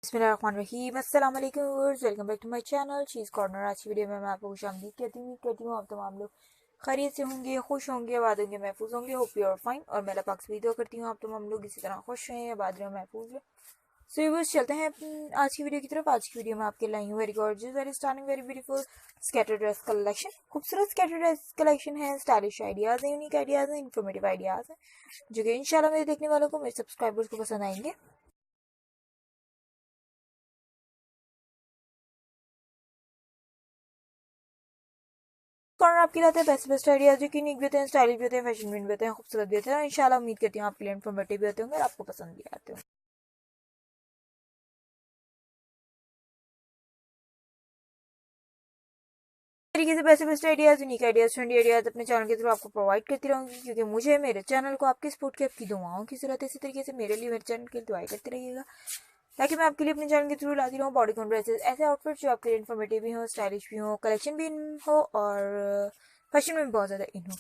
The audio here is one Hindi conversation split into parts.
बिस्मिल्लाहिर्रहमानिर्रहीम अस्सलाम वालेकुम viewers, welcome back to my channel Cheese Corner. आज की वीडियो में मैं आपको खुशामदीद कहती हूँ। आप तमाम लोग खैरियत से होंगे, खुश होंगे, आबाद होंगे, महफूज होंगे। Hope you are fine. और मैं पाक से दुआ करती हूँ आप तमाम लोग इसी तरह खुश रहें, आबाद रहें, महफूज रहें। सो व्यूअर्स, चलते हैं आज की वीडियो की तरफ। आज की वीडियो में आपके लाई हूँ very gorgeous, very stunning, very beautiful scatter dress collection. खूबसूरत स्कैटर ड्रेस कलेक्शन है, स्टाइलिश आइडियाज़ हैं, यूनिक आइडियाज़ हैं, इन्फॉर्मेटिव आइडियाज़ हैं, जो कि इंशाल्लाह मेरे देखने वालों को, मेरे सब्सक्राइबर्स को पसंद आएंगे। कॉर्नर आपके लाते हैं बेस्ट आइडियाज, जो कि यूनिक भी होते हैं, स्टाइलिश भी होते हैं, फैशन भी होते हैं, खूबसूरत भी होते हैं। और इंशाल्लाह उम्मीद करती हूँ आपके लिए इन्फॉर्मेटिव भी होते होंगे और आपको पसंद भी आते होंगे। तरीके से best ideas, unique ideas, trendy ideas अपने चैनल के थ्रू आपको प्रोवाइड करती रहूंगी, क्योंकि मुझे मेरे चैनल को आपकी सपोर्ट की, आपकी दुआओं की जरूरत है। इसी तरीके से मेरे लिए मेरे चैनल के लिए दुआएं करते रहिएगा, ताकि मैं आपके लिए अपने चैनल के थ्रू लाती रहूँ बॉडी कॉन ड्रेसेस, ऐसे आउटफिट जो आपके लिए इन्फॉर्मेटिव भी हो, स्टाइलिश भी हो, कलेक्शन भी हो और फैशन में भी बहुत ज्यादा इन हो।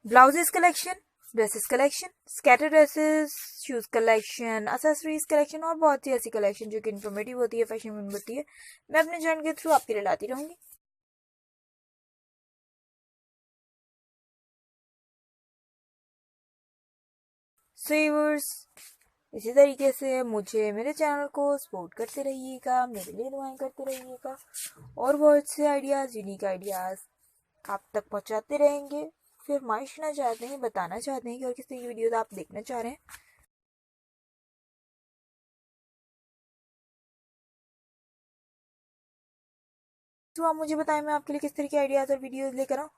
Blouses collection, dresses collection, scatter dresses, shoes collection, accessories collection और बहुत सी ऐसी कलेक्शन जो कि इन्फॉर्मेटिव होती है, फैशन में होती है, मैं अपने चैनल के थ्रू आपके लिए लाती रहूंगी। सो व्यूअर्स, इसी तरीके से मुझे मेरे चैनल को सपोर्ट करते रहिएगा, मेरे लिए दुआएं करते रहिएगा और बहुत से आइडियाज, यूनिक आइडियाज आप तक पहुंचाते रहेंगे। फिर फरमाइशना चाहते हैं, बताना चाहते हैं कि और किस तरह की वीडियोज आप देखना चाह रहे हैं, तो आप मुझे बताएं, मैं आपके लिए किस तरह के आइडियाज और वीडियोज लेकर आऊँ।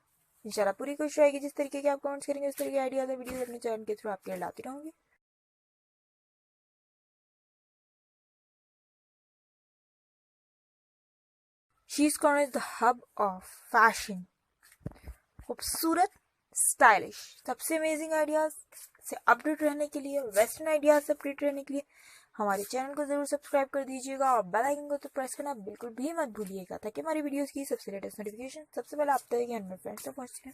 इंशाल्लाह पूरी कोशिश रहेगी, जिस तरीके के आप कमेंट्स करेंगे उस तरह के आइडियाज और वीडियोज अपने चैनल के थ्रू आपके लिए लाती रहूंगी। शीज corner is the hub of fashion. खूबसूरत, स्टाइलिश, सबसे अमेजिंग आइडियाज से अपडेट रहने के लिए, वेस्टर्न आइडियाज से अपडेट रहने के लिए हमारे चैनल को जरूर सब्सक्राइब कर दीजिएगा और बेल आइकन को तो प्रेस करना बिल्कुल भी मत भूलिएगा, ताकि हमारी वीडियोस की सबसे लेटेस्ट नोटिफिकेशन सबसे पहले आप तक या अपने फ्रेंड्स तक पहुंच जाए।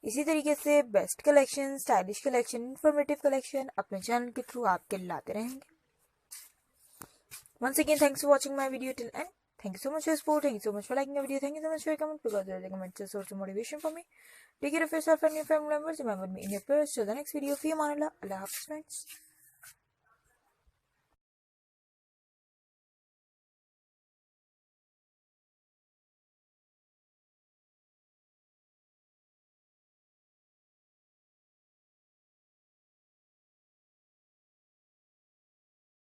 इसी तरीके से best collection, stylish collection, informative collection अपने चैनल के थ्रू आपके लाते रहेंगे। Once again, thanks for watching my video till end. Thank you so much for your support. Thank you so much for liking the video. Thank you so much for your comment, because the comments are a source of motivation for me. Take care of yourself and your family members. Remember me in your prayers. Till the next video. Fi aman Allah. Allah Hafiz, friends.